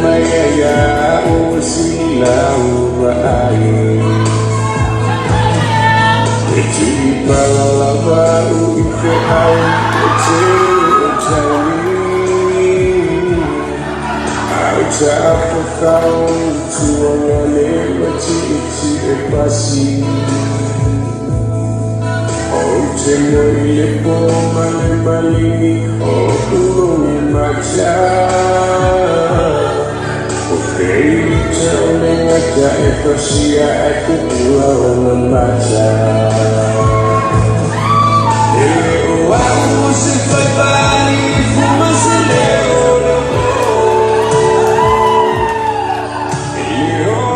mayayao silang bahay. Iti palalabaw ito ay apakau tuangane mati-iti epasi. Temo ilepo mali-mali kulungi maca. Tau nengaja epasia aku pulau membaca. Aku sifat bani fuma seleo.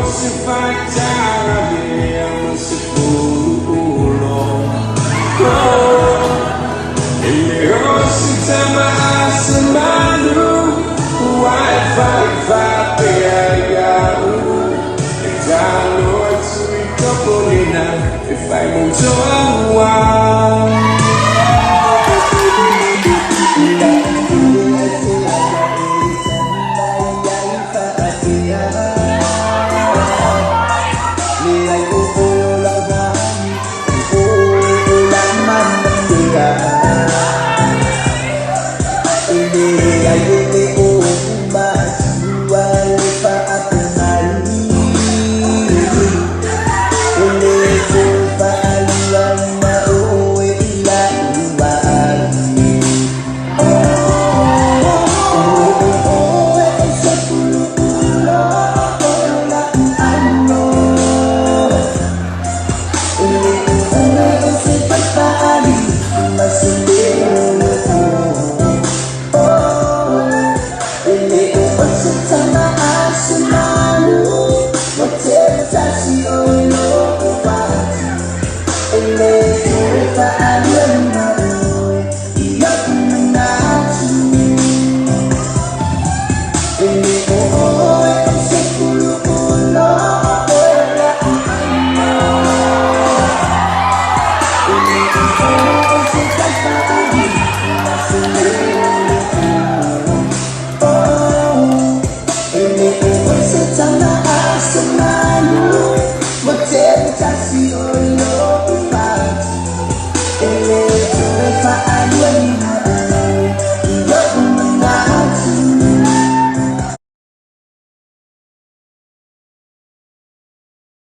Sifat cara yang sepuluh. Si sama semalu Wi-Fi Jalo at suwi ka po nina If I mong